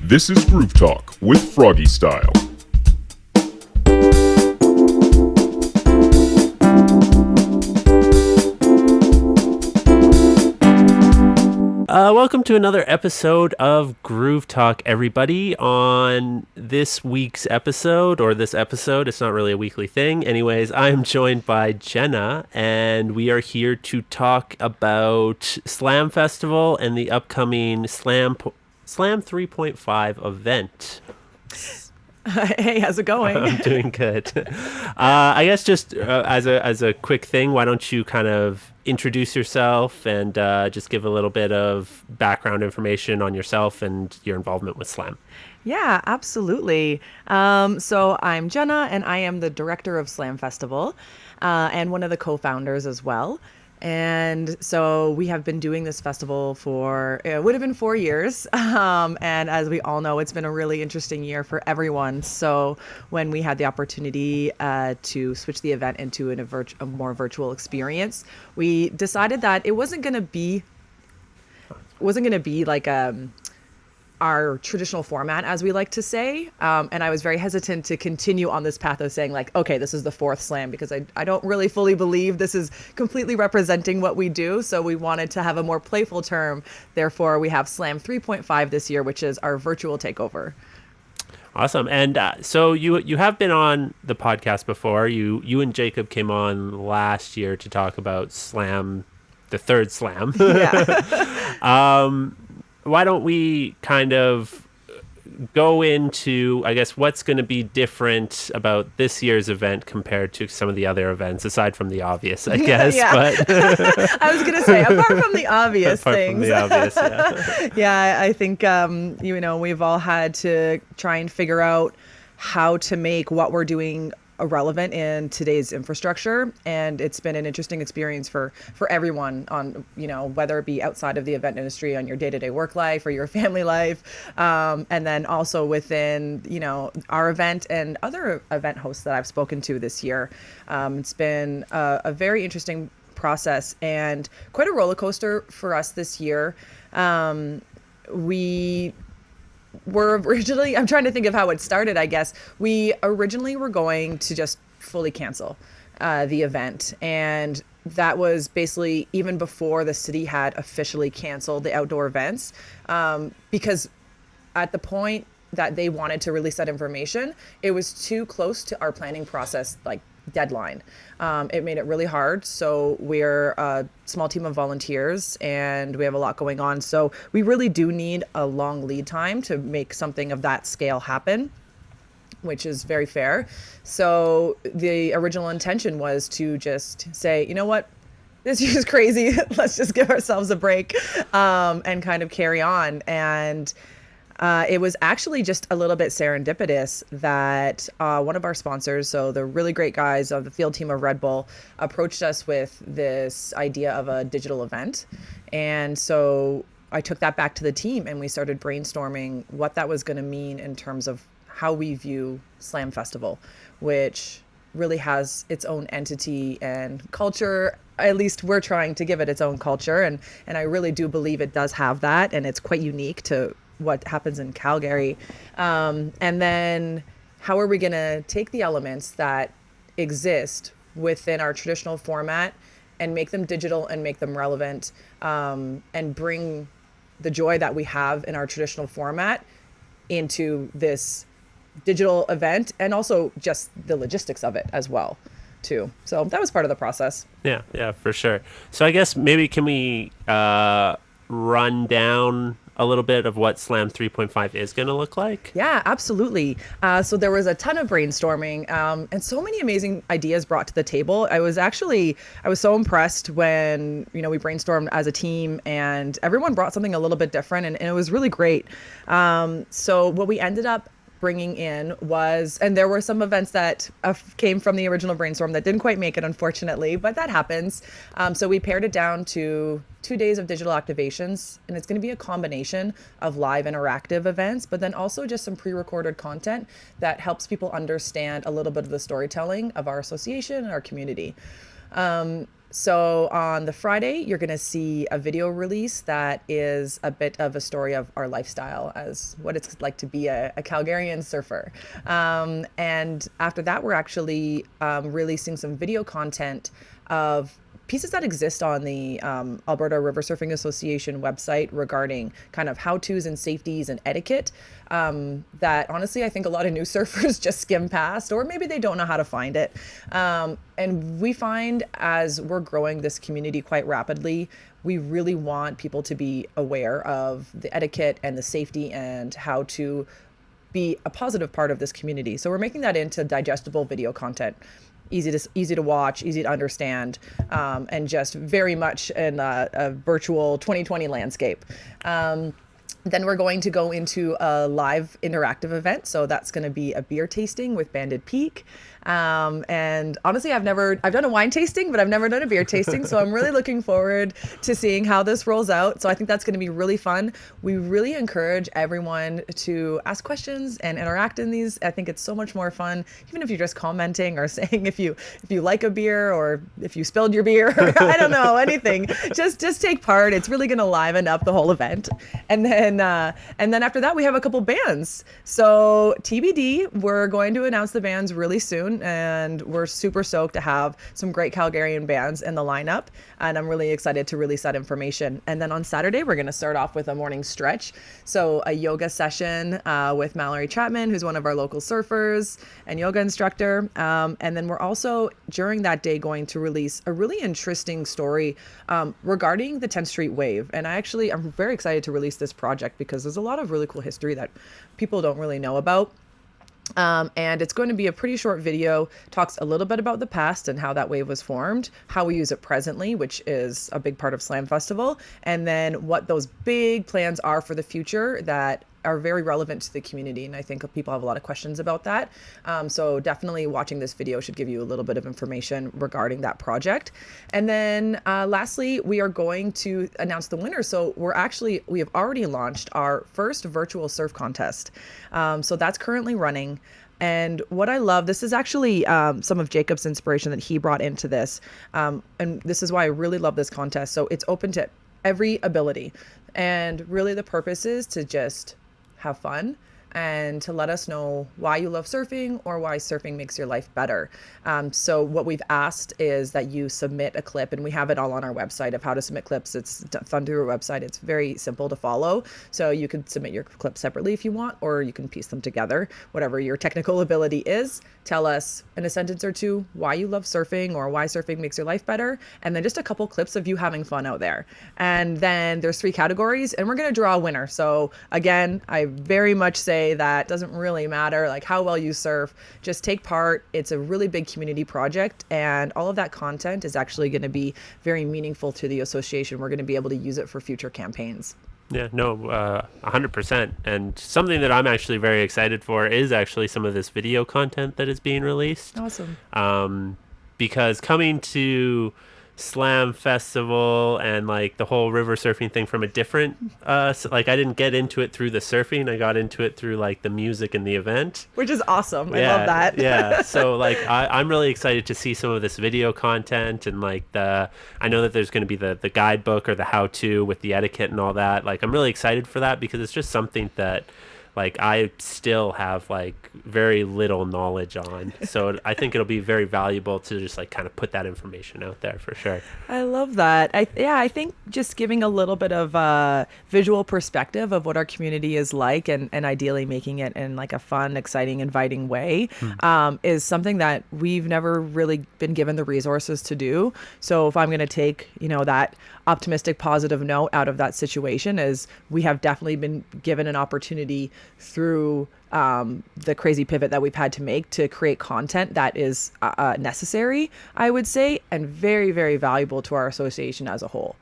This is Groove Talk with Froggy Style. Welcome to another episode of Groove Talk, everybody. On this week's episode, it's not really a weekly thing. Anyways, I'm joined by Jenna, and we are here to talk about Slam Festival and the upcoming Slam 3.5 event. Hey, how's it going? I'm doing good. I guess just as a quick thing, why don't you kind of introduce yourself and just give a little bit of background information on yourself and your involvement with Slam. Yeah, absolutely. So I'm Jenna, and I am the director of Slam Festival and one of the co-founders as well. And so we have been doing this festival for, it would have been 4 years. And as we all know, it's been a really interesting year for everyone. So when we had the opportunity to switch the event into a more virtual experience, we decided that it wasn't going to be like our traditional format, as we like to say. And I was very hesitant to continue on this path of saying like, okay, this is the fourth Slam, because I don't really fully believe this is completely representing what we do. So we wanted to have a more playful term. Therefore, we have Slam 3.5 this year, which is our virtual takeover. Awesome. And so you have been on the podcast before. You and Jacob came on last year to talk about Slam, the third Slam. Yeah. Why don't we kind of go into, I guess, what's going to be different about this year's event compared to some of the other events, aside from the obvious, I guess. Yeah. But I was going to say, apart from the obvious things. Yeah. Yeah, I think, we've all had to try and figure out how to make what we're doing relevant in today's infrastructure, and it's been an interesting experience for everyone on, whether it be outside of the event industry, on your day-to-day work life or your family life, and then also within our event and other event hosts that I've spoken to this year. It's been a very interesting process and quite a roller coaster for us this year. I'm trying to think of how it started, I guess. We originally were going to just fully cancel the event. And that was basically even before the city had officially canceled the outdoor events, because at the point that they wanted to release that information, it was too close to our planning process, deadline. It made it really hard. So we're a small team of volunteers and we have a lot going on. So we really do need a long lead time to make something of that scale happen, which is very fair. So the original intention was to just say, you know what, this year's crazy. Let's just give ourselves a break and kind of carry on. And it was actually just a little bit serendipitous that one of our sponsors, so the really great guys of the field team of Red Bull, approached us with this idea of a digital event. And so I took that back to the team and we started brainstorming what that was going to mean in terms of how we view Slam Festival, which really has its own entity and culture. At least we're trying to give it its own culture. And I really do believe it does have that. And it's quite unique to what happens in Calgary. And then how are we going to take the elements that exist within our traditional format and make them digital and make them relevant, and bring the joy that we have in our traditional format into this digital event, and also just the logistics of it as well too. So that was part of the process. Yeah, for sure. So I guess maybe can we run down a little bit of what Slam 3.5 is going to look like? Yeah, absolutely. So there was a ton of brainstorming and so many amazing ideas brought to the table. I was so impressed when, we brainstormed as a team and everyone brought something a little bit different, and it was really great. So what we ended up bringing in was, and there were some events that came from the original brainstorm that didn't quite make it, unfortunately, but that happens. So we pared it down to 2 days of digital activations, and it's going to be a combination of live interactive events, but then also just some pre-recorded content that helps people understand a little bit of the storytelling of our association and our community. So on the Friday, you're going to see a video release that is a bit of a story of our lifestyle as what it's like to be a Calgarian surfer. And after that, we're actually releasing some video content of pieces that exist on the Alberta River Surfing Association website regarding kind of how-tos and safeties and etiquette that honestly I think a lot of new surfers just skim past, or maybe they don't know how to find it. And we find as we're growing this community quite rapidly, we really want people to be aware of the etiquette and the safety and how to be a positive part of this community. So we're making that into digestible video content. Easy to watch, easy to understand, and just very much in a virtual 2020 landscape. Then we're going to go into a live interactive event. So that's going to be a beer tasting with Banded Peak. And honestly, I've done a wine tasting, but I've never done a beer tasting. So I'm really looking forward to seeing how this rolls out. So I think that's going to be really fun. We really encourage everyone to ask questions and interact in these. I think it's so much more fun, even if you're just commenting or saying if you like a beer or if you spilled your beer, or I don't know, anything. Just take part. It's really going to liven up the whole event. And then after that, we have a couple bands. So TBD, we're going to announce the bands really soon. And we're super stoked to have some great Calgarian bands in the lineup. And I'm really excited to release that information. And then on Saturday, we're going to start off with a morning stretch. So a yoga session with Mallory Chapman, who's one of our local surfers and yoga instructor. And then we're also, during that day, going to release a really interesting story regarding the 10th Street Wave. And I'm very excited to release this project because there's a lot of really cool history that people don't really know about. And it's going to be a pretty short video, talks a little bit about the past and how that wave was formed, how we use it presently, which is a big part of Slam Festival, and then what those big plans are for the future that are very relevant to the community. And I think people have a lot of questions about that. So definitely watching this video should give you a little bit of information regarding that project. And then lastly, we are going to announce the winner. So we have already launched our first virtual surf contest. So that's currently running. And what I love, this is actually some of Jacob's inspiration that he brought into this. And this is why I really love this contest. So it's open to every ability. And really the purpose is to just have fun and to let us know why you love surfing or why surfing makes your life better. So what we've asked is that you submit a clip, and we have it all on our website of how to submit clips. It's done through our website. It's very simple to follow. So you could submit your clips separately if you want, or you can piece them together, whatever your technical ability is. Tell us in a sentence or two why you love surfing or why surfing makes your life better. And then just a couple clips of you having fun out there. And then there's 3 categories, and we're going to draw a winner. So again, I very much say that doesn't really matter like how well you surf, just take part. It's a really big community project, and all of that content is actually going to be very meaningful to the association. We're going to be able to use it for future campaigns. Yeah, no, 100%. And something that I'm actually very excited for is actually some of this video content that is being released. Awesome. Because coming to Slam Festival and like the whole river surfing thing from a different like I didn't get into it through the surfing, I got into it through like the music and the event, which is awesome. I love that. Yeah, so like I'm really excited to see some of this video content, and like I know that there's going to be the guidebook or the how-to with the etiquette and all that. Like I'm really excited for that because it's just something that like I still have like very little knowledge on. So I think it'll be very valuable to just like kind of put that information out there for sure. I love that. I think just giving a little bit of visual perspective of what our community is like, and ideally making it in like a fun, exciting, inviting way is something that we've never really been given the resources to do. So if I'm going to take, that optimistic, positive note out of that situation, is we have definitely been given an opportunity through the crazy pivot that we've had to make to create content that is necessary, I would say, and very, very valuable to our association as a whole.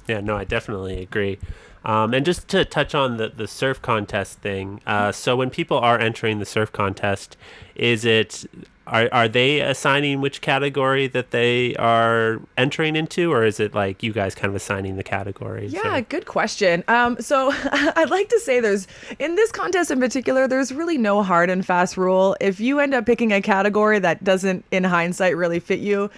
Yeah, no, I definitely agree. And just to touch on the surf contest thing, so when people are entering the surf contest, are they assigning which category that they are entering into, or is it like you guys kind of assigning the categories? Yeah, good question. So I'd like to say in this contest in particular, there's really no hard and fast rule. If you end up picking a category that doesn't, in hindsight, really fit you,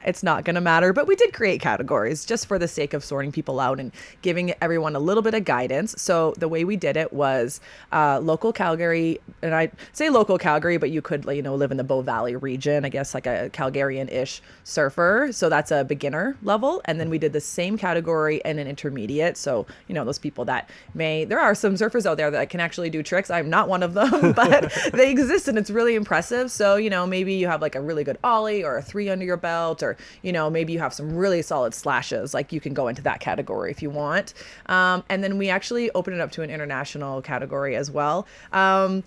it's not going to matter. But we did create categories just for the sake of sorting people out and giving everyone a little bit of guidance. So the way we did it was local Calgary, and I say local Calgary, but you could, live in the Bow Valley region, I guess, like a Calgarian-ish surfer. So that's a beginner level. And then we did the same category in an intermediate. So, those people that there are some surfers out there that can actually do tricks. I'm not one of them, but they exist and it's really impressive. So, maybe you have like a really good ollie or a 3 under your belt, or, maybe you have some really solid slashes. Like you can go into that category if you want. And then we actually opened it up to an international category as well. I'm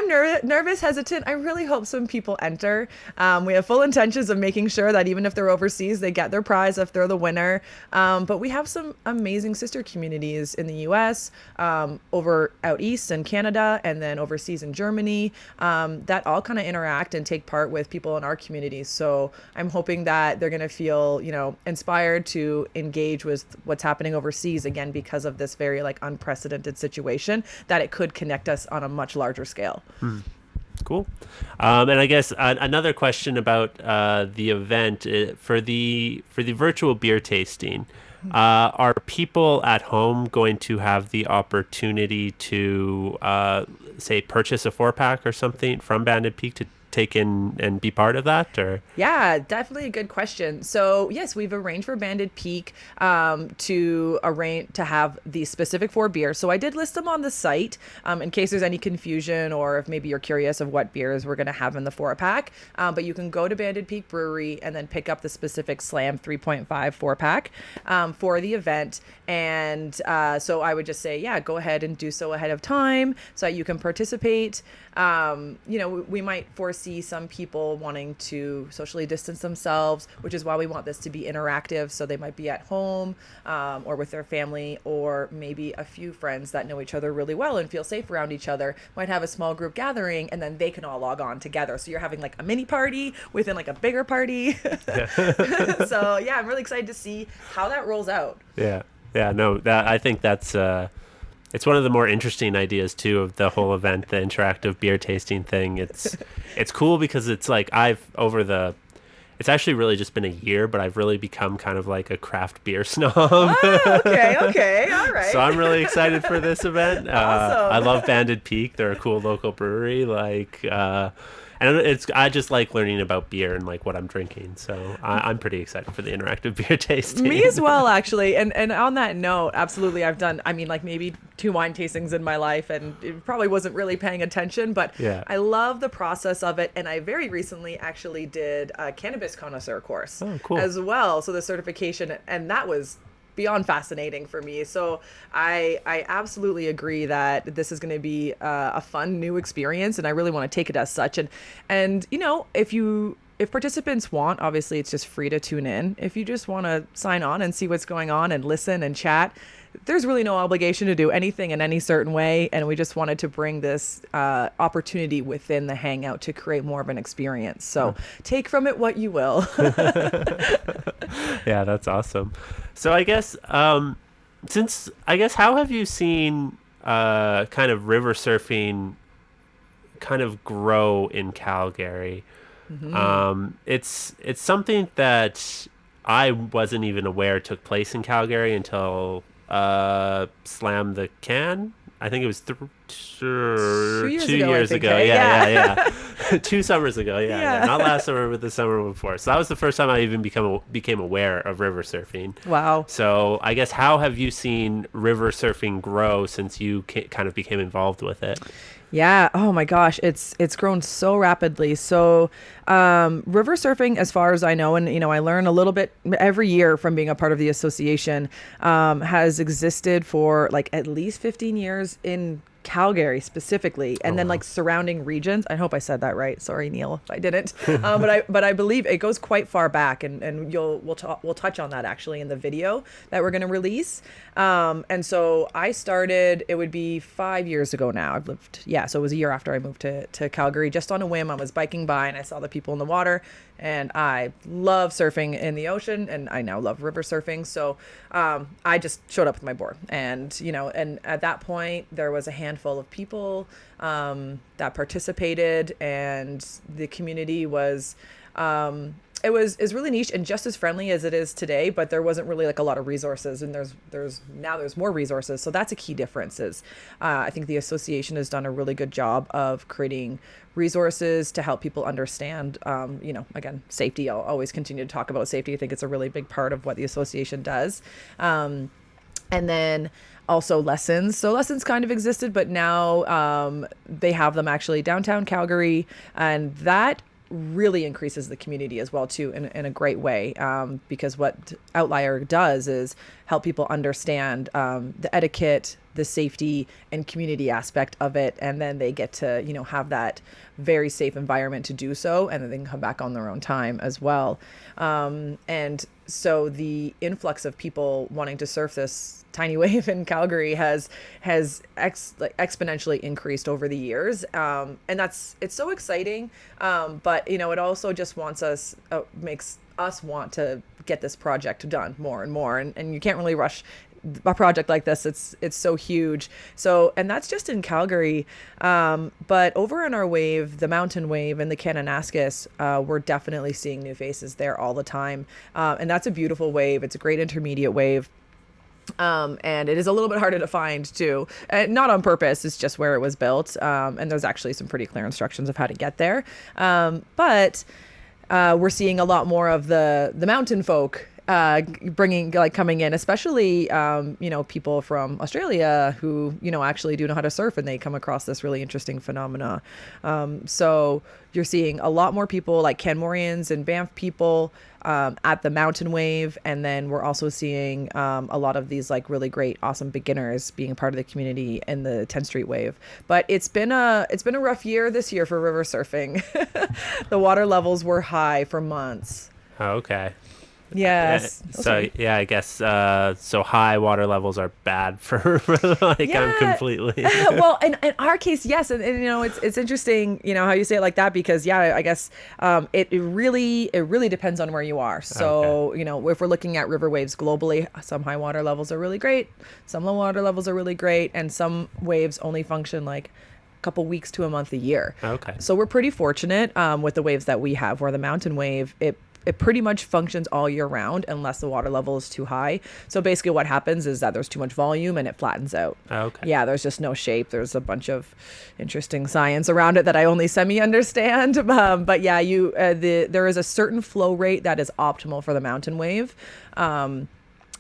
nervous, hesitant. I really hope some people enter. We have full intentions of making sure that even if they're overseas, they get their prize if they're the winner. But we have some amazing sister communities in the US, over out east in Canada, and then overseas in Germany, that all kind of interact and take part with people in our communities. So I'm hoping that they're going to feel, inspired to engage with what's happening overseas, again, because of this very unprecedented situation, that it could connect us on a much larger scale. Cool. And I guess another question about the event for the virtual beer tasting. Are people at home going to have the opportunity to, say, purchase a 4-pack or something from Banded Peak to take in and be part of that? Or yeah, definitely a good question. So yes, we've arranged for Banded Peak to have these specific 4 beers. So I did list them on the site in case there's any confusion, or if maybe you're curious of what beers we're going to have in the 4-pack. But you can go to Banded Peak Brewery and then pick up the specific Slam 3.5 4-pack for the event. And so I would just say, yeah, go ahead and do so ahead of time so that you can participate. We might foresee some people wanting to socially distance themselves, which is why we want this to be interactive. So they might be at home or with their family, or maybe a few friends that know each other really well and feel safe around each other might have a small group gathering, and then they can all log on together. So you're having like a mini party within like a bigger party. So yeah, I'm really excited to see how that rolls out. I think that's it's one of the more interesting ideas too of the whole event, the interactive beer tasting thing. It's cool because it's like it's actually really just been a year, but I've really become kind of like a craft beer snob. Oh, okay, all right. So I'm really excited for this event. Awesome. I love Banded Peak. They're a cool local brewery. And I just like learning about beer and like what I'm drinking. So I'm pretty excited for the interactive beer tasting. Me as well, actually. And on that note, absolutely, I've done, maybe 2 wine tastings in my life, and it probably wasn't really paying attention, but yeah. I love the process of it. And I very recently actually did a cannabis connoisseur course as well. So the certification, and that was beyond fascinating for me. So I absolutely agree that this is going to be a fun new experience, and I really want to take it as such. And if participants want, obviously it's just free to tune in. If you just want to sign on and see what's going on and listen and chat, there's really no obligation to do anything in any certain way. And we just wanted to bring this opportunity within the Hangout to create more of an experience. So take from it what you will. Yeah, that's awesome. So I guess, how have you seen kind of river surfing kind of grow in Calgary? Mm-hmm. It's something that I wasn't even aware took place in Calgary until Slam the Can. I think it was 2 years ago. Yeah. 2 summers ago. Yeah. Not last summer, but the summer before. So that was the first time I even became aware of river surfing. Wow. So I guess, how have you seen river surfing grow since you kind of became involved with it? Yeah. Oh my gosh. It's grown so rapidly. So, river surfing, as far as I know, and, I learn a little bit every year from being a part of the association, has existed for like at least 15 years in Calgary specifically, and then like surrounding regions. I hope I said that right. Sorry, Neil, if I didn't. But I believe it goes quite far back, and we'll touch on that actually in the video that we're going to release. And so I started, it would be 5 years ago now. So it was a year after I moved to Calgary, just on a whim. I was biking by and I saw the people in the water, and I love surfing in the ocean, and I now love river surfing. So I just showed up with my board, and at that point there was a handful of people that participated, and the community was it was is really niche and just as friendly as it is today, but there wasn't really like a lot of resources, and there's more resources. So that's a key difference. Is I think the association has done a really good job of creating resources to help people understand, again, safety. I'll always continue to talk about safety. I think it's a really big part of what the association does. And then also lessons. So lessons kind of existed, but now they have them actually downtown Calgary, and that really increases the community as well too in a great way, because what Outlier does is help people understand the etiquette, the safety and community aspect of it, and then they get to have that very safe environment to do so, and then they can come back on their own time as well. And so the influx of people wanting to surf this tiny wave in Calgary has exponentially increased over the years, and it's so exciting. But it also just makes us want to get this project done more and more, and you can't really rush a project like this. It's so huge. So, and that's just in Calgary. But over in our wave, the mountain wave and the Kananaskis, we're definitely seeing new faces there all the time. And that's a beautiful wave. It's a great intermediate wave. And it is a little bit harder to find too, not on purpose. It's just where it was built. And there's actually some pretty clear instructions of how to get there. But we're seeing a lot more of the mountain folk coming in, especially people from Australia who actually do know how to surf, and they come across this really interesting phenomena. So you're seeing a lot more people like Canmorians and Banff people at the mountain wave, and then we're also seeing a lot of these like really great, awesome beginners being a part of the community in the 10th Street wave. But it's been a rough year this year for river surfing. The water levels were high for months. Oh, okay. Yes. I guess so high water levels are bad for I'm completely well, in our case, yes, and it's interesting how you say it like that, because I guess it really depends on where you are. So okay. If we're looking at river waves globally, some high water levels are really great, some low water levels are really great, and some waves only function like a couple weeks to a month a year. Okay. So we're pretty fortunate with the waves that we have, where the mountain wave, it pretty much functions all year round unless the water level is too high. So basically what happens is that there's too much volume and it flattens out. Okay. Yeah, there's just no shape. There's a bunch of interesting science around it that I only semi-understand. But yeah, there is a certain flow rate that is optimal for the mountain wave. And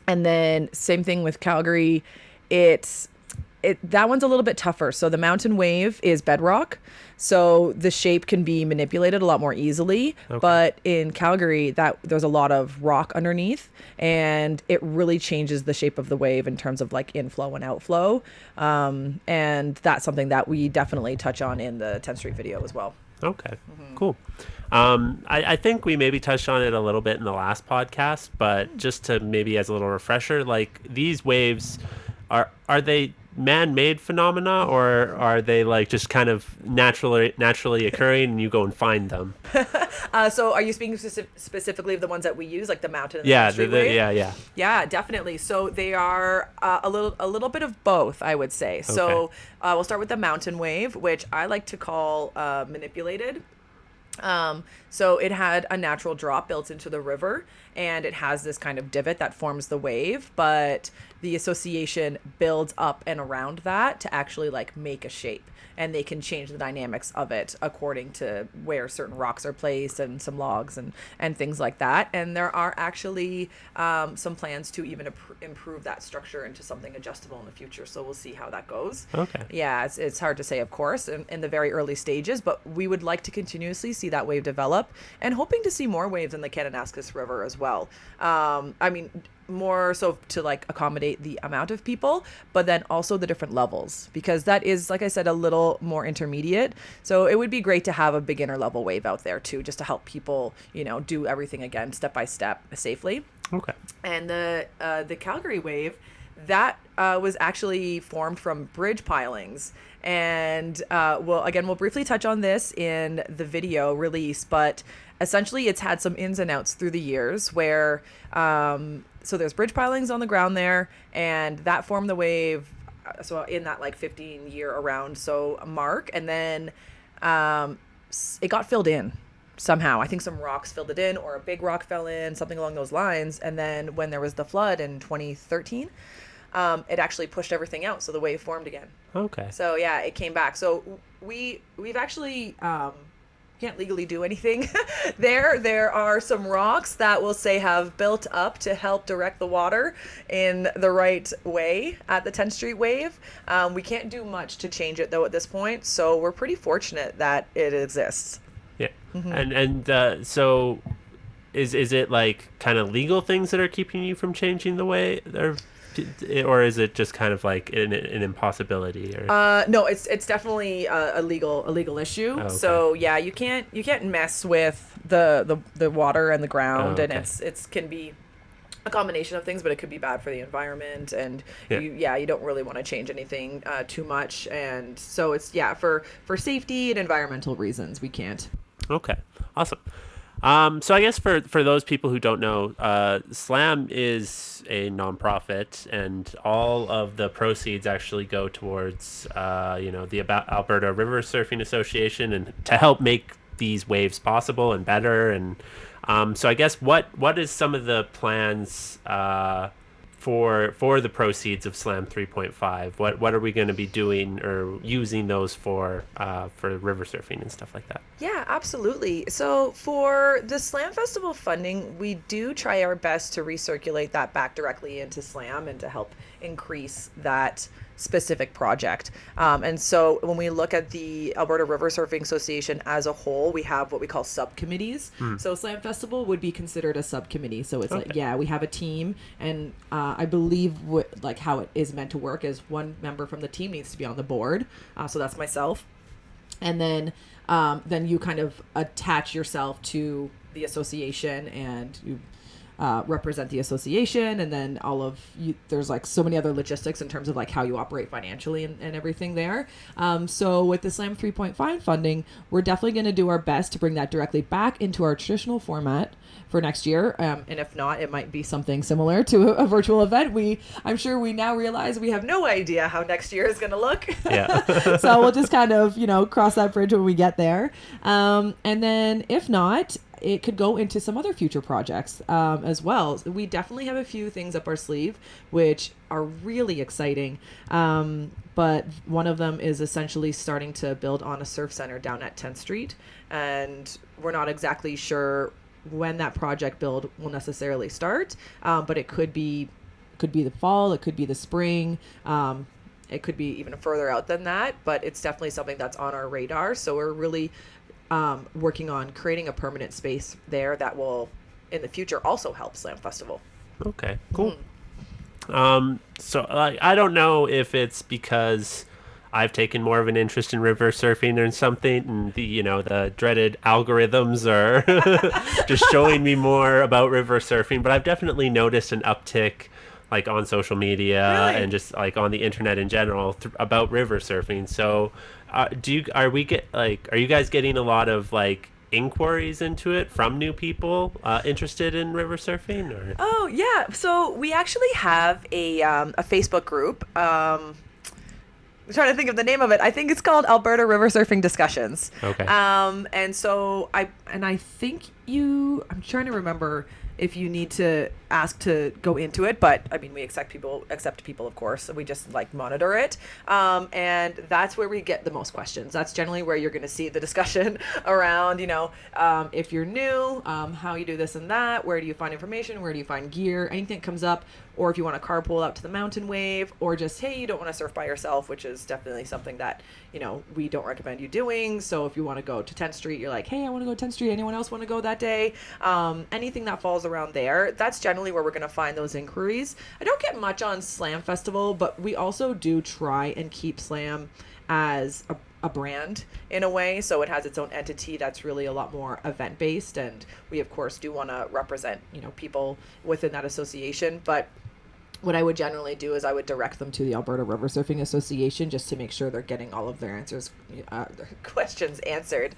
then same thing with Calgary. That one's a little bit tougher. So the mountain wave is bedrock, so the shape can be manipulated a lot more easily. Okay. But in Calgary, there's a lot of rock underneath, and it really changes the shape of the wave in terms of like inflow and outflow. And that's something that we definitely touch on in the 10th Street video as well. Okay, cool. I think we maybe touched on it a little bit in the last podcast, but just to maybe as a little refresher, like these waves, are they man-made phenomena, or are they like just kind of naturally occurring and you go and find them? So are you speaking specifically of the ones that we use, like the mountain and the street wave? Yeah, definitely. So they are a little bit of both, I would say. Okay. So we'll start with the mountain wave, which I like to call manipulated. So it had a natural drop built into the river, and it has this kind of divot that forms the wave, but the association builds up and around that to actually like make a shape, and they can change the dynamics of it according to where certain rocks are placed and some logs and things like that. And there are actually some plans to even improve that structure into something adjustable in the future. So we'll see how that goes. Okay. Yeah, it's hard to say, of course, in the very early stages, but we would like to continuously see that wave develop, and hoping to see more waves in the Kananaskis River as well. More so to like accommodate the amount of people, but then also the different levels, because that is, like I said, a little more intermediate. So it would be great to have a beginner level wave out there too, just to help people, do everything again step by step safely. Okay. And the Calgary wave, that was actually formed from bridge pilings. And we'll briefly touch on this in the video release, but essentially it's had some ins and outs through the years where so there's bridge pilings on the ground there, and that formed the wave so in that like 15 year around mark, and then it got filled in. somehow. I think some rocks filled it in, or a big rock fell in, something along those lines. And then when there was the flood in 2013, it actually pushed everything out, so the wave formed again. Okay. So yeah, it came back. So we've actually can't legally do anything there are some rocks that we'll say have built up to help direct the water in the right way at the 10th Street wave. We can't do much to change it though at this point, so we're pretty fortunate that it exists. Yeah. So is it like kind of legal things that are keeping you from changing the way, or is it just kind of like an impossibility? Or no, it's definitely a legal issue. Oh, okay. So yeah, you can't mess with the water and the ground. Oh, okay. And it can be a combination of things, but it could be bad for the environment, and you don't really want to change anything too much. And so it's for safety and environmental reasons we can't. Okay, awesome. So I guess for those people who don't know, SLAM is a nonprofit, and all of the proceeds actually go towards, the Alberta River Surfing Association, and to help make these waves possible and better. And so I guess what is some of the plans for the proceeds of SLAM 3.5? What are we going to be doing or using those for river surfing and stuff like that? Yeah, absolutely. So for the SLAM Festival funding, we do try our best to recirculate that back directly into SLAM and to help increase that specific project. And so when we look at the Alberta River Surfing Association as a whole, we have what we call subcommittees. So SLAM Festival would be considered a subcommittee. So it's we have a team, and I believe how it is meant to work is one member from the team needs to be on the board. So that's myself. And then you kind of attach yourself to the association, and you represent the association, and then there's like so many other logistics in terms of like how you operate financially and everything there. So with the SLAM 3.5 funding, we're definitely going to do our best to bring that directly back into our traditional format for next year. And if not, it might be something similar to a virtual event. I'm sure we now realize we have no idea how next year is going to look. Yeah. So we'll just kind of, cross that bridge when we get there. And then if not, it could go into some other future projects as well. We definitely have a few things up our sleeve, which are really exciting. But one of them is essentially starting to build on a surf center down at 10th Street. And we're not exactly sure when that project build will necessarily start. But it could be the fall, it could be the spring. It could be even further out than that, but it's definitely something that's on our radar. So we're really working on creating a permanent space there that will, in the future, also help SLAM Festival. Okay, cool. So I don't know if it's because I've taken more of an interest in river surfing or something, and the dreaded algorithms are just showing me more about river surfing, but I've definitely noticed an uptick like on social media and just like on the internet in general about river surfing. So are you guys getting a lot of like inquiries into it from new people interested in river surfing? Or? Oh yeah, so we actually have a Facebook group. I'm trying to think of the name of it. I think it's called Alberta River Surfing Discussions. Okay. And so I think I'm trying to remember if you need to ask to go into it, but I mean, we accept people, of course. So we just like monitor it. And that's where we get the most questions. That's generally where you're going to see the discussion around, if you're new, how you do this and that, where do you find information, where do you find gear, anything that comes up, or if you want to carpool out to the mountain wave, or just, hey, you don't want to surf by yourself, which is definitely something that, we don't recommend you doing. So if you want to go to 10th Street, you're like, hey, I want to go to 10th Street. Anyone else want to go that day? Anything that falls around there, that's generally where we're going to find those inquiries. I don't get much on SLAM Festival, but we also do try and keep SLAM as a brand in a way. So it has its own entity that's really a lot more event based. And we, of course, do want to represent, people within that association. But what I would generally do is I would direct them to the Alberta River Surfing Association just to make sure they're getting all of their their questions answered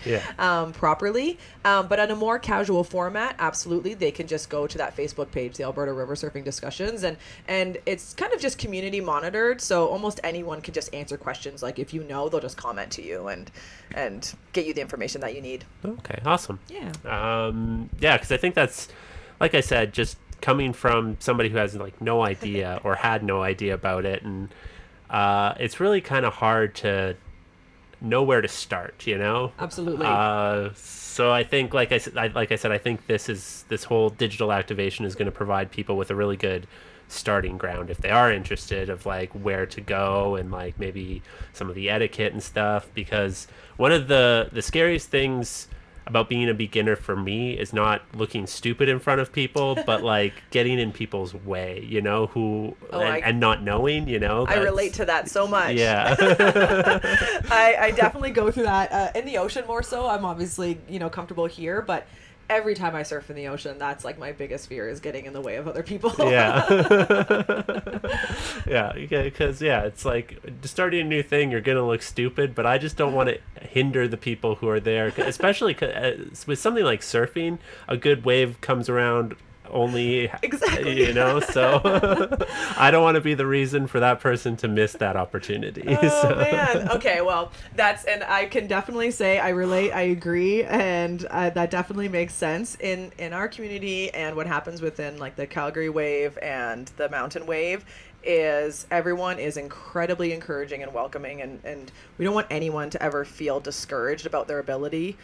properly. But on a more casual format, absolutely, they can just go to that Facebook page, the Alberta River Surfing Discussions, and it's kind of just community monitored, so almost anyone can just answer questions. Like if you know, they'll just comment to you and get you the information that you need. Okay, awesome. Yeah. Yeah, because I think that's, like I said, just coming from somebody who has like no idea or had no idea about it, and it's really kind of hard to know where to start, you know. Absolutely. So I think, like I said, I think this whole digital activation is going to provide people with a really good starting ground if they are interested, of like where to go and like maybe some of the etiquette and stuff. Because one of the scariest things about being a beginner for me is not looking stupid in front of people, but like getting in people's way, you know, and not knowing, you know. I relate to that so much. Yeah. I definitely go through that in the ocean more so. I'm obviously, comfortable here, but every time I surf in the ocean, that's like my biggest fear, is getting in the way of other people. Yeah. Yeah, because it's like starting a new thing, you're gonna look stupid, but I just don't want to hinder the people who are there, especially with something like surfing. A good wave comes around only, exactly, so I don't want to be the reason for that person to miss that opportunity. Man, okay, well, and I can definitely say I relate, I agree, and that definitely makes sense in our community. And what happens within like the Calgary wave and the mountain wave is everyone is incredibly encouraging and welcoming, and we don't want anyone to ever feel discouraged about their ability.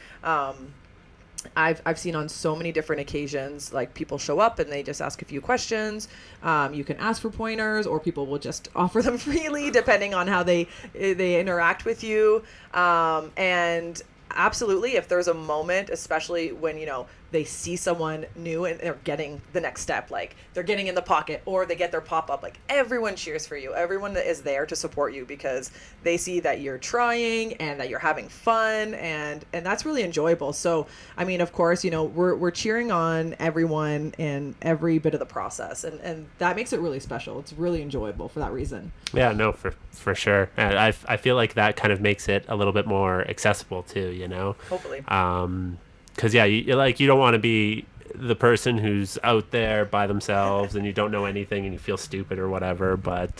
I've seen on so many different occasions, like people show up and they just ask a few questions. You can ask for pointers, or people will just offer them freely depending on how they interact with you. And absolutely, if there's a moment, especially when, they see someone new and they're getting the next step, like they're getting in the pocket or they get their pop-up, like everyone cheers for you. Everyone is there to support you because they see that you're trying and that you're having fun, and that's really enjoyable. So, I mean, of course, we're cheering on everyone in every bit of the process, and that makes it really special. It's really enjoyable for that reason. Yeah, no, for sure. And I feel like that kind of makes it a little bit more accessible too, Hopefully. Because you don't want to be the person who's out there by themselves and you don't know anything and you feel stupid or whatever. But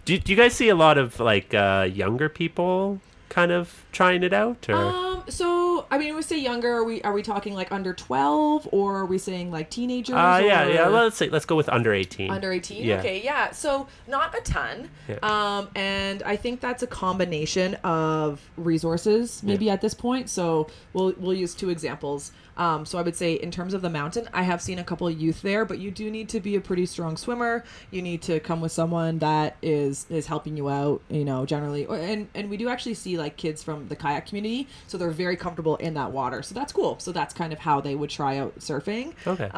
do you guys see a lot of like younger people kind of trying it out? Or? So I mean, when we say younger, are we talking like under 12, or are we saying like teenagers? Yeah. Let's go with under 18. Under 18. Yeah. Okay, yeah. So not a ton. Yeah. And I think that's a combination of resources maybe at this point. So we'll use two examples. So I would say in terms of the mountain, I have seen a couple of youth there, but you do need to be a pretty strong swimmer. You need to come with someone that is helping you out, generally. And we do actually see like kids from the kayak community, so they're very comfortable in that water. So that's cool. So that's kind of how they would try out surfing. Okay.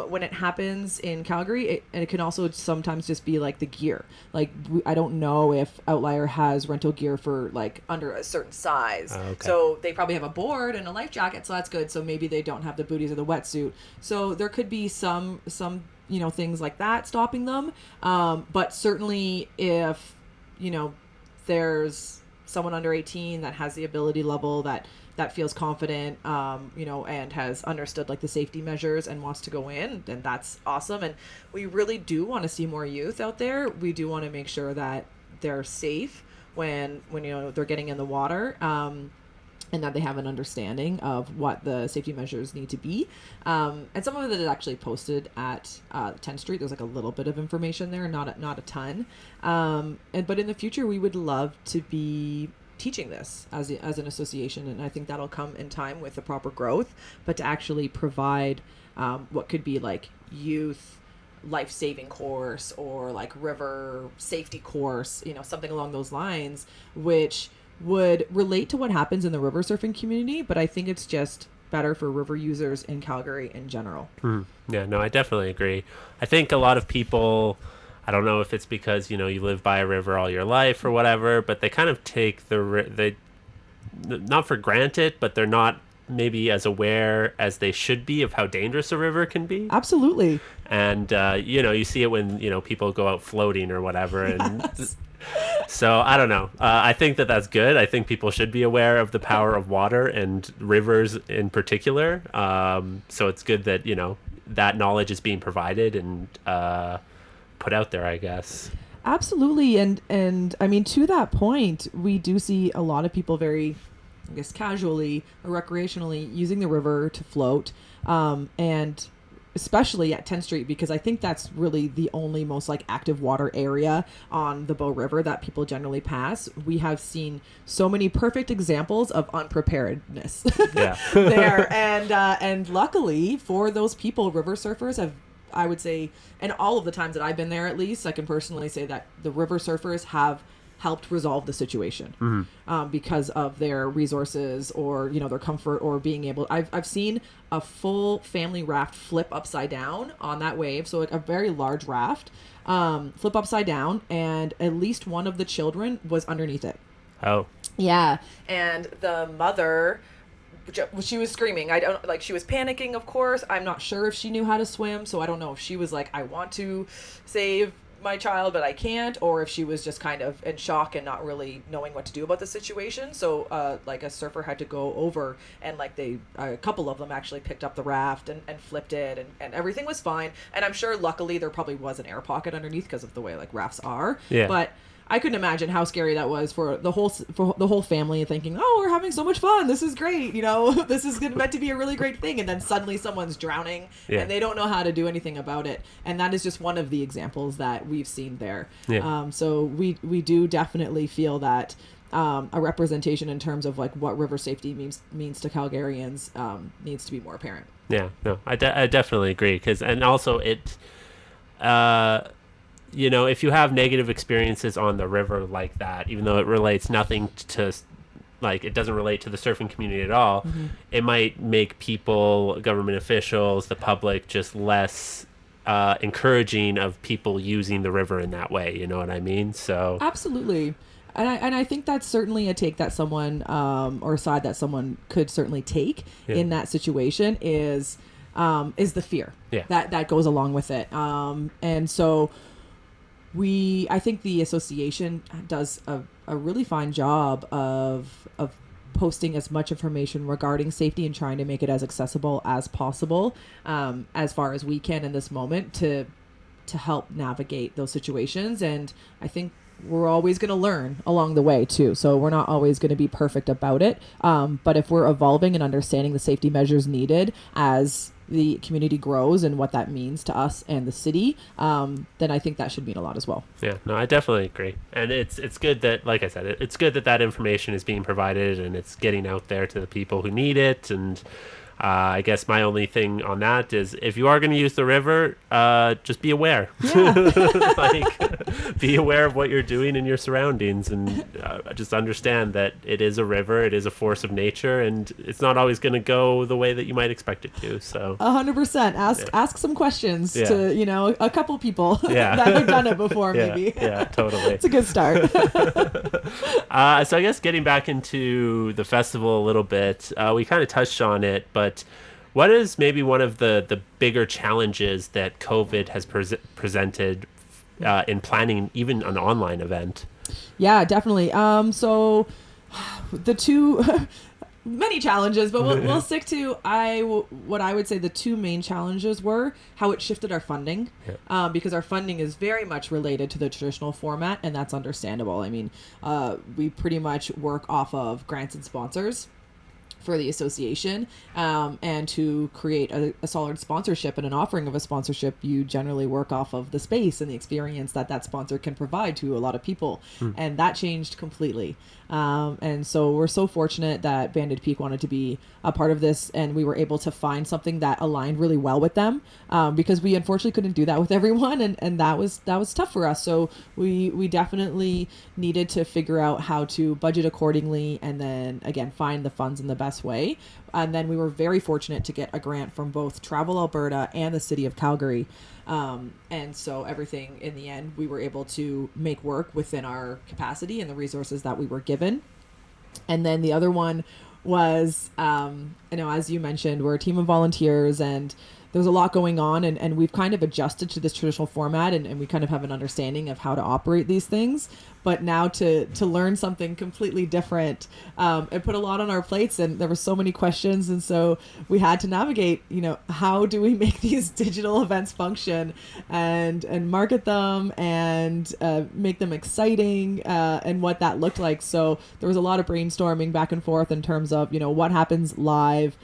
When it happens in Calgary, it can also sometimes just be like the gear. Like I don't know if Outlier has rental gear for like under a certain size. Okay. So they probably have a board and a life jacket, so that's good. So maybe they don't have the booties or the wetsuit. So there could be some things like that stopping them. But certainly if there's someone under 18 that has the ability level that feels confident, and has understood like the safety measures and wants to go in, then that's awesome. And we really do want to see more youth out there. We do want to make sure that they're safe when they're getting in the water, and that they have an understanding of what the safety measures need to be. And some of it is actually posted at 10th Street. There's like a little bit of information there, not a ton. But in the future, we would love to be teaching this as an association, and I think that'll come in time with the proper growth. But to actually provide what could be like youth life-saving course or like river safety course, something along those lines, which would relate to what happens in the river surfing community, but I think it's just better for river users in Calgary in general. Yeah, no, I definitely agree. I think a lot of people, I don't know if it's because, you live by a river all your life or whatever, but they kind of take they not for granted, but they're not maybe as aware as they should be of how dangerous a river can be. Absolutely. And, you see it when, people go out floating or whatever. And Yes. so I don't know. I think that's good. I think people should be aware of the power of water and rivers in particular. So it's good that, that knowledge is being provided and put out there, I guess. Absolutely. And I mean, to that point, we do see a lot of people very, I guess, casually or recreationally using the river to float. And especially at 10th Street, because I think that's really the only most like active water area on the Bow River that people generally pass. We have seen so many perfect examples of unpreparedness there. And luckily for those people, river surfers have, I would say, and all of the times that I've been there, at least, I can personally say that the river surfers have helped resolve the situation because of their resources or, their comfort or being able. I've seen a full family raft flip upside down on that wave. So like a very large raft flip upside down, and at least one of the children was underneath it. Oh. Yeah. And the mother, she was screaming. She was panicking, of course. I'm not sure if she knew how to swim, so I don't know if she was like, I want to save my child, but I can't, or if she was just kind of in shock and not really knowing what to do about the situation. So a surfer had to go over, and a couple of them actually picked up the raft and flipped it, and everything was fine. And I'm sure luckily there probably was an air pocket underneath because of the way rafts are. Yeah. But I couldn't imagine how scary that was for the whole family, thinking, oh, we're having so much fun. This is great. This is meant to be a really great thing. And then suddenly someone's drowning and they don't know how to do anything about it. And that is just one of the examples that we've seen there. Yeah. So we do definitely feel that a representation in terms of what river safety means to Calgarians needs to be more apparent. Yeah, no, I definitely agree. And also it, if you have negative experiences on the river like that, even though it relates nothing to, it doesn't relate to the surfing community at all, it might make people, government officials, the public, just less encouraging of people using the river in that way. You know what I mean? So absolutely. And I think that's certainly a take that someone or a side that someone could certainly take in that situation is the fear that goes along with it. And so I think the association does a really fine job of posting as much information regarding safety and trying to make it as accessible as possible, as far as we can in this moment to help navigate those situations. And I think we're always going to learn along the way too. So we're not always going to be perfect about it. But if we're evolving and understanding the safety measures needed as the community grows and what that means to us and the city, then I think that should mean a lot as well. Yeah, no, I definitely agree. And it's good that, like I said, it's good that information is being provided and it's getting out there to the people who need it. And I guess my only thing on that is if you are going to use the river, just be aware. Yeah. Be aware of what you're doing in your surroundings, and just understand that it is a river, it is a force of nature, and it's not always going to go the way that you might expect it to. So 100%. Ask some questions to a couple people that have done it before. Maybe. Yeah, totally. It's a good start. So I guess getting back into the festival a little bit, we kind of touched on it, but what is maybe one of the bigger challenges that COVID has presented in planning even an online event? Yeah, definitely. So the two many challenges, but we'll stick to what I would say the two main challenges were how it shifted our funding, because our funding is very much related to the traditional format, and that's understandable. I mean, we pretty much work off of grants and sponsors for the association, and to create a solid sponsorship and an offering of a sponsorship, you generally work off of the space and the experience that sponsor can provide to a lot of people. And that changed completely. And so we're so fortunate that Banded Peak wanted to be a part of this, and we were able to find something that aligned really well with them, because we unfortunately couldn't do that with everyone, and that was tough for us. So we definitely needed to figure out how to budget accordingly, and then again find the funds in the best way. And then we were very fortunate to get a grant from both Travel Alberta and the city of Calgary. And so everything in the end, we were able to make work within our capacity and the resources that we were given. And then the other one was, as you mentioned, we're a team of volunteers, and there's a lot going on, and we've kind of adjusted to this traditional format, and we kind of have an understanding of how to operate these things. But now to learn something completely different, it put a lot on our plates, and there were so many questions, and so we had to navigate, how do we make these digital events function and market them and make them exciting, and what that looked like. So there was a lot of brainstorming back and forth in terms of, what happens live,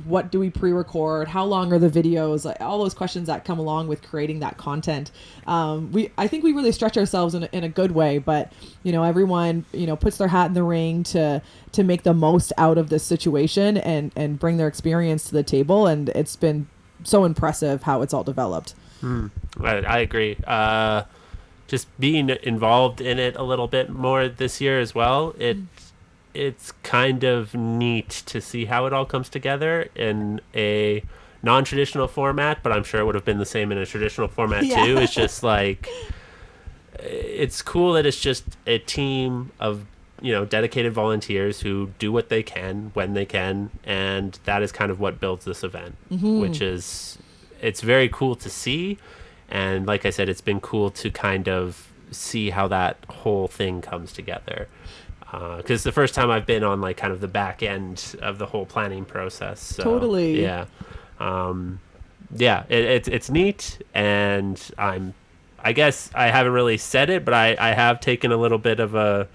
what do we pre-record, how long are the videos, like all those questions that come along with creating that content. I think we really stretch ourselves in a good way, but everyone puts their hat in the ring to make the most out of this situation and bring their experience to the table, and it's been so impressive how it's all developed. I agree. Just being involved in it a little bit more this year as well, it's kind of neat to see how it all comes together in a non-traditional format, but I'm sure it would have been the same in a traditional format too. It's just like, it's cool that it's just a team of, dedicated volunteers who do what they can when they can, and that is kind of what builds this event, which is, it's very cool to see. And like I said, it's been cool to kind of see how that whole thing comes together. Because the first time I've been on like kind of the back end of the whole planning process. So, totally. Yeah. It's neat, and I guess I haven't really said it, but I have taken a little bit of a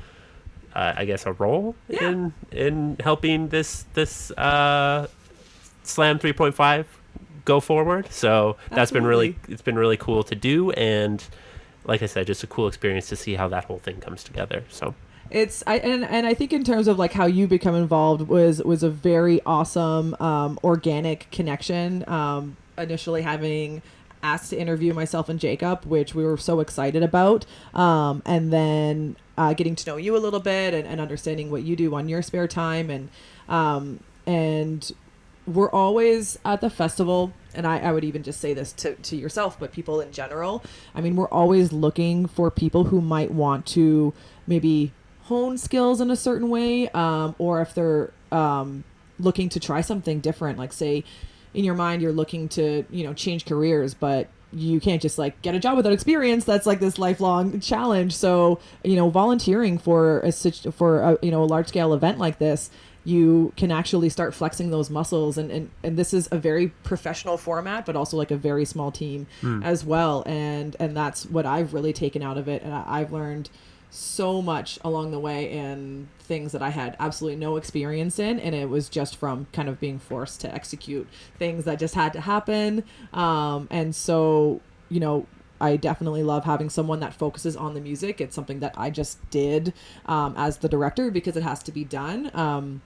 role in helping this Slam 3.5 go forward. So that's been really cool to do, and like I said, just a cool experience to see how that whole thing comes together. So. I think in terms of like how you become involved was a very awesome organic connection. Initially having asked to interview myself and Jacob, which we were so excited about, and then getting to know you a little bit and understanding what you do on your spare time, and we're always at the festival. And I would even just say this to yourself, but people in general. I mean, we're always looking for people who might want to maybe hone skills in a certain way, or if they're looking to try something different, like say in your mind you're looking to change careers, but you can't just like get a job without experience. That's like this lifelong challenge. So volunteering for a large scale event like this, you can actually start flexing those muscles, and this is a very professional format, but also like a very small team as well, and that's what I've really taken out of it, and I've learned so much along the way in things that I had absolutely no experience in, and it was just from kind of being forced to execute things that just had to happen. And so I definitely love having someone that focuses on the music. It's something that I just did as the director because it has to be done.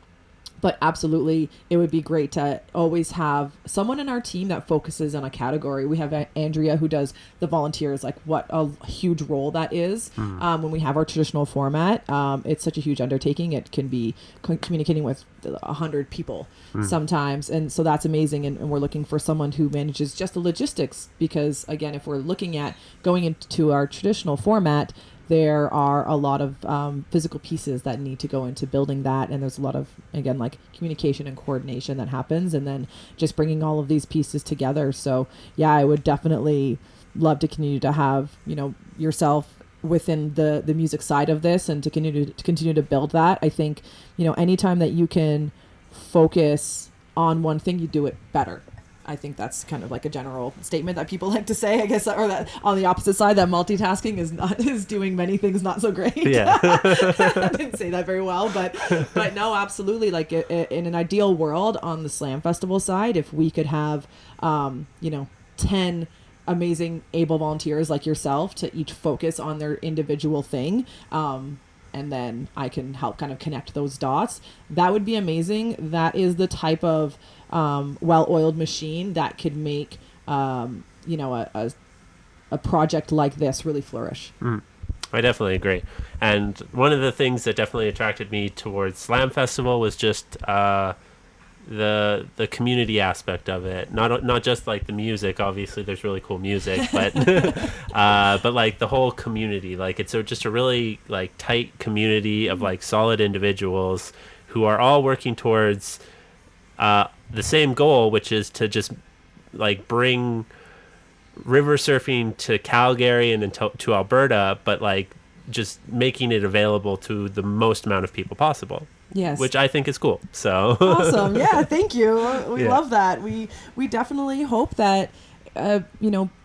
But absolutely, it would be great to always have someone in our team that focuses on a category. We have Andrea who does the volunteers, like what a huge role that is. When we have our traditional format, it's such a huge undertaking. It can be communicating with 100 people sometimes. And so that's amazing. And we're looking for someone who manages just the logistics, because again, if we're looking at going into our traditional format, there are a lot of physical pieces that need to go into building that, and there's a lot of, again, like communication and coordination that happens, and then just bringing all of these pieces together. So yeah, I would definitely love to continue to have yourself within the music side of this, and to continue to build that. I think anytime that you can focus on one thing, you do it better. I think that's kind of like a general statement that people like to say, I guess, or that on the opposite side, that multitasking is doing many things not so great. Yeah. I didn't say that very well, but no, absolutely. Like in an ideal world on the Slam Festival side, if we could have, 10 amazing able volunteers like yourself to each focus on their individual thing, and then I can help kind of connect those dots, that would be amazing. That is the type of well-oiled machine that could make a project like this really flourish. I definitely agree. And one of the things that definitely attracted me towards Slam Festival was just the community aspect of it. Not just like the music. Obviously, there's really cool music, but but like the whole community. Like it's just a really like tight community of like solid individuals who are all working towards the same goal, which is to just like bring river surfing to Calgary and then to Alberta, but like just making it available to the most amount of people possible. Yes. Which I think is cool. So awesome. Yeah, thank you. We Yeah. love that. We definitely hope that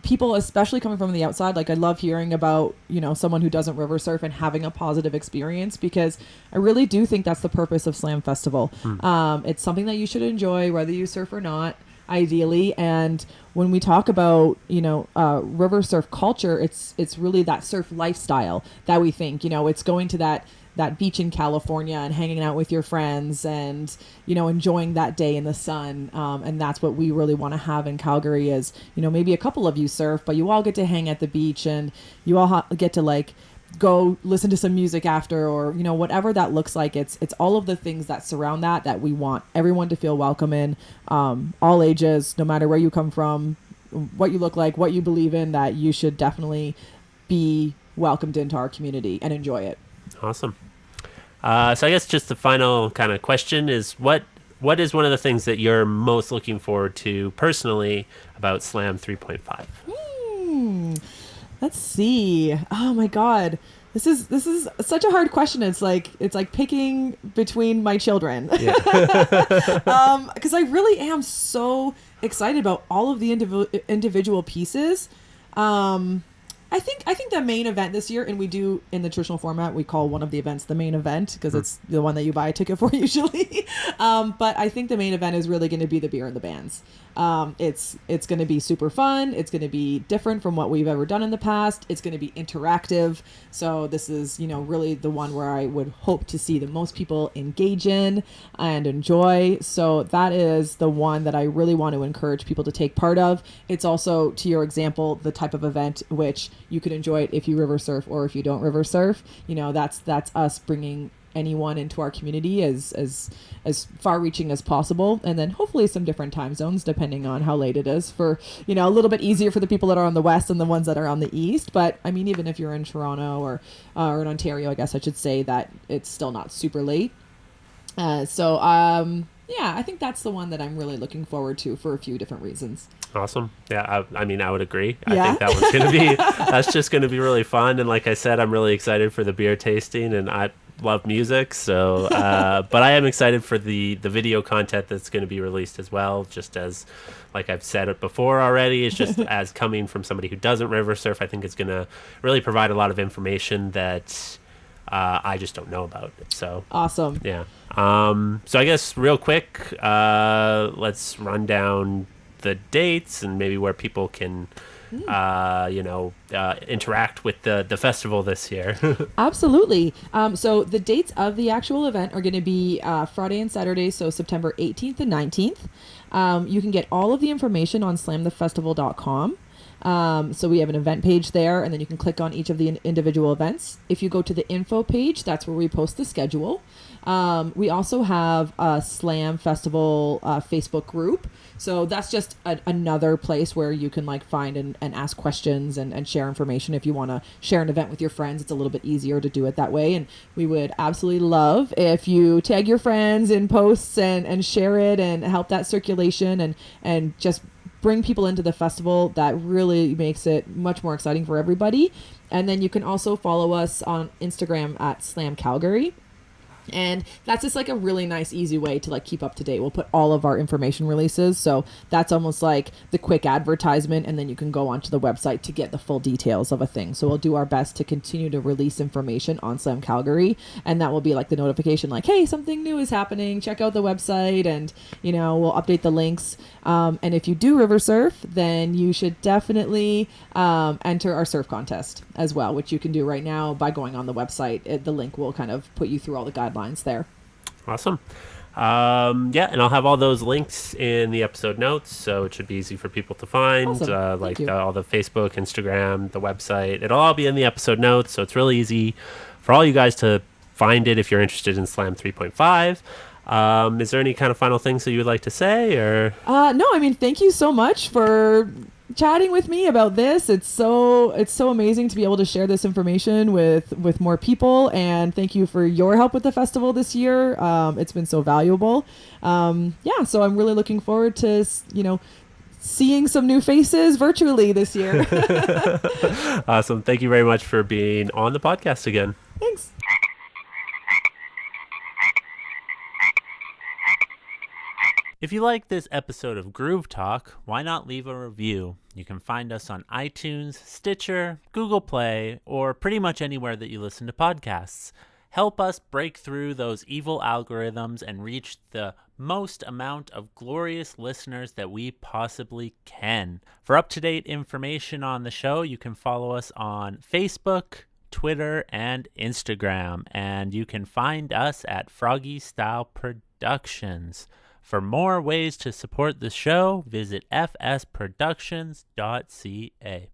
people, especially coming from the outside, like I love hearing about, someone who doesn't river surf and having a positive experience, because I really do think that's the purpose of Slam Festival. It's something that you should enjoy whether you surf or not, ideally. And when we talk about, river surf culture, it's really that surf lifestyle that we think, it's going to that beach in California and hanging out with your friends and, enjoying that day in the sun. And that's what we really want to have in Calgary is, maybe a couple of you surf, but you all get to hang at the beach and you all get to like go listen to some music after, or, whatever that looks like. It's all of the things that surround that we want everyone to feel welcome in, all ages, no matter where you come from, what you look like, what you believe in, that you should definitely be welcomed into our community and enjoy it. Awesome. So I guess just the final kind of question is what is one of the things that you're most looking forward to personally about Slam 3.5? Let's see. Oh my God. This is such a hard question. It's like picking between my children. Yeah. Because I really am so excited about all of the individual pieces. I think the main event this year, and we do in the traditional format, we call one of the events the main event because it's the one that you buy a ticket for usually. But I think the main event is really going to be the beer and the bands. It's going to be super fun. It's going to be different from what we've ever done in the past. It's going to be interactive. So this is, really the one where I would hope to see the most people engage in and enjoy. So that is the one that I really want to encourage people to take part of. It's also, to your example, the type of event which you could enjoy it if you river surf or if you don't river surf. That's us bringing anyone into our community as far reaching as possible, and then hopefully some different time zones depending on how late it is, for a little bit easier for the people that are on the west and the ones that are on the east. But I mean, even if you're in Toronto or in Ontario, I guess I should say that it's still not super late. Yeah, I think that's the one that I'm really looking forward to for a few different reasons. Awesome. Yeah, I mean, I would agree. Yeah. I think that one's going to be, that's just going to be really fun. And like I said, I'm really excited for the beer tasting, and I love music. So, but I am excited for the video content that's going to be released as well. Just as, like I've said it before already, it's just as coming from somebody who doesn't river surf, I think it's going to really provide a lot of information that I just don't know about it. So awesome. Yeah. So I guess real quick, let's run down the dates and maybe where people can interact with the festival this year. Absolutely. So the dates of the actual event are going to be Friday and Saturday, so September 18th and 19th. You can get all of the information on slamthefestival.com. So we have an event page there, and then you can click on each of the individual events. If you go to the info page, that's where we post the schedule. We also have a Slam Festival Facebook group. So that's just another place where you can find and ask questions and share information. If you want to share an event with your friends, it's a little bit easier to do it that way. And we would absolutely love if you tag your friends in posts and share it and help that circulation and just bring people into the festival. That really makes it much more exciting for everybody. And then you can also follow us on Instagram at Slam Calgary. And that's just a really nice, easy way to keep up to date. We'll put all of our information releases. So that's almost like the quick advertisement. And then you can go onto the website to get the full details of a thing. So we'll do our best to continue to release information on Slam Calgary. And that will be the notification hey, something new is happening. Check out the website. And, we'll update the links. And if you do river surf, then you should definitely enter our surf contest as well, which you can do right now by going on the website. The link will kind of put you through all the guidelines there. Awesome. Yeah, and I'll have all those links in the episode notes, so it should be easy for people to find. Awesome. All the Facebook, Instagram, the website. It'll all be in the episode notes, so it's really easy for all you guys to find it if you're interested in Slam 3.5. Is there any kind of final things that you would like to say, or? No, I mean, thank you so much for chatting with me about this. It's so amazing to be able to share this information with more people. And thank you for your help with the festival this year. It's been so valuable. So I'm really looking forward to, seeing some new faces virtually this year. Awesome. Thank you very much for being on the podcast again. Thanks. If you like this episode of Groove Talk, why not leave a review? You can find us on iTunes, Stitcher, Google Play, or pretty much anywhere that you listen to podcasts. Help us break through those evil algorithms and reach the most amount of glorious listeners that we possibly can. For up-to-date information on the show, you can follow us on Facebook, Twitter, and Instagram. And you can find us at Froggy Style Productions. For more ways to support the show, visit fsproductions.ca.